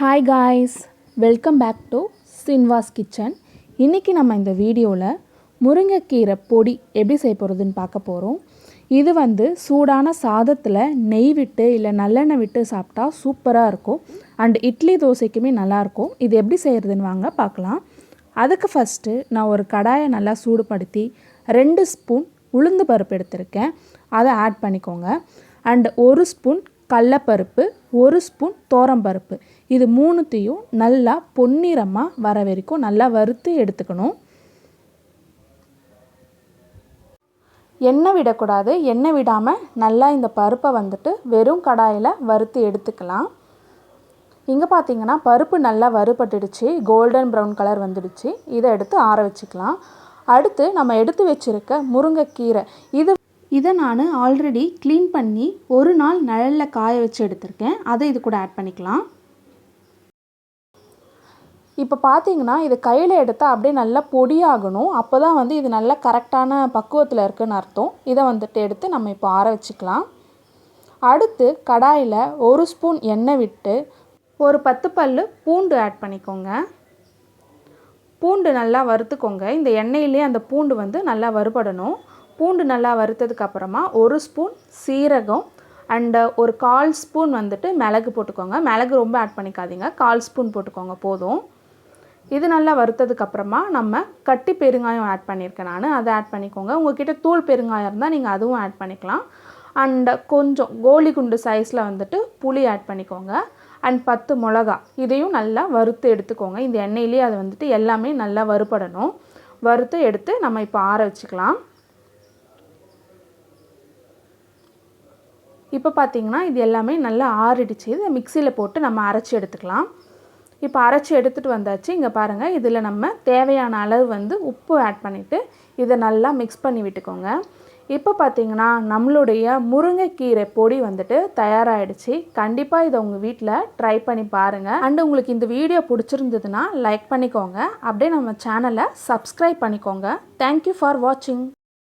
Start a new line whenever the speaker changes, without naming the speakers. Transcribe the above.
Hi guys, welcome back to Sinvas kitchen. இன்றைக்கி நம்ம இந்த வீடியோவில் முருங்கைக்கீரை பொடி எப்படி செய்ய போகிறதுன்னு பார்க்க போகிறோம். இது சூடான சாதத்தில் நெய் விட்டு இல்லை நல்லெண்ணெய் விட்டு சாப்பிட்டா சூப்பராக இருக்கும். அண்ட் இட்லி தோசைக்குமே நல்லாயிருக்கும். இது எப்படி செய்கிறதுன்னு வாங்க பார்க்கலாம். அதுக்கு ஃபஸ்ட்டு நான் ஒரு கடாயை நல்லா சூடுபடுத்தி 2 ஸ்பூன் உளுந்து பருப்பு எடுத்திருக்கேன். அதை ஆட் பண்ணிக்கோங்க. அண்ட் 1 ஸ்பூன் கடலைப்பருப்பு, 1 ஸ்பூன் துவரம்பருப்பு, இது மூணுத்தையும் நல்லா பொன்னிறமாக வர வரைக்கும் நல்லா வறுத்து எடுத்துக்கணும். எண்ணெய் விடக்கூடாது. எண்ணெய் விடாமல் நல்லா இந்த பருப்பை வெறும் கடாயில் வறுத்து எடுத்துக்கலாம். இங்கே பார்த்தீங்கன்னா பருப்பு நல்லா வறுபட்டுடுச்சு, கோல்டன் ப்ரௌன் கலர் வந்துடுச்சு. இதை எடுத்து ஆற வச்சுக்கலாம். அடுத்து நம்ம எடுத்து வச்சுருக்க முருங்கைக்கீரை, இதை நான் ஆல்ரெடி க்ளீன் பண்ணி ஒரு நாள் நிழலில் காய வச்சு எடுத்திருக்கேன். அதை இது கூட ஆட் பண்ணிக்கலாம். இப்போ பார்த்தீங்கன்னா இது கையில் எடுத்தால் அப்படியே நல்லா பொடியாகணும். அப்போ தான் இது நல்லா கரெக்டான பக்குவத்தில் இருக்குதுன்னு அர்த்தம். இதை எடுத்து நம்ம இப்போ ஆற வச்சுக்கலாம். அடுத்து கடாயில் 1 ஸ்பூன் எண்ணெய் விட்டு ஒரு 10 பல்லு பூண்டு ஆட் பண்ணிக்கோங்க. பூண்டு நல்லா வறுத்துக்கோங்க. இந்த எண்ணெயிலே அந்த பூண்டு நல்லா வறுபடணும். பூண்டு நல்லா வறுத்ததுக்கப்புறமா 1 ஸ்பூன் சீரகம் அண்டு ஒரு 1/4 ஸ்பூன் மிளகு போட்டுக்கோங்க. மிளகு ரொம்ப ஆட் பண்ணிக்காதீங்க, 1/4 ஸ்பூன் போட்டுக்கோங்க போதும். இது நல்லா வறுத்ததுக்கப்புறமா நம்ம கட்டி பெருங்காயம் ஆட் பண்ணியிருக்கேன் நான், அதை ஆட் பண்ணிக்கோங்க. உங்கள்கிட்ட தூள் பெருங்காயம் இருந்தால் நீங்கள் அதுவும் ஆட் பண்ணிக்கலாம். அண்டு கொஞ்சம் கோலி குண்டு சைஸில் புளி ஆட் பண்ணிக்கோங்க. அண்ட் 10 மிளகா, இதையும் நல்லா வறுத்து எடுத்துக்கோங்க. இந்த எண்ணெயிலே அது எல்லாமே நல்லா வறுபடணும். வறுத்து எடுத்து நம்ம இப்போ ஆற வச்சுக்கலாம். இப்போ பார்த்திங்கன்னா இது எல்லாமே நல்லா ஆறிடுச்சு. இதை மிக்சியில் போட்டு நம்ம அரைச்சி எடுத்துக்கலாம். இப்போ அரைச்சி எடுத்துகிட்டு வந்தாச்சு. இங்கே பாருங்கள், இதில் நம்ம தேவையான அளவு உப்பு ஆட் பண்ணிவிட்டு இதை நல்லா மிக்ஸ் பண்ணி விட்டுக்கோங்க. இப்போ பார்த்திங்கன்னா நம்மளுடைய முருங்கைக்கீரை பொடி தயாராகிடுச்சு. கண்டிப்பாக இதை உங்கள் வீட்டில் ட்ரை பண்ணி பாருங்கள். அண்டு உங்களுக்கு இந்த வீடியோ பிடிச்சிருந்ததுன்னா லைக் பண்ணிக்கோங்க. அப்படியே நம்ம சேனலை சப்ஸ்கிரைப் பண்ணிக்கோங்க. தேங்க்யூ ஃபார் வாட்சிங்.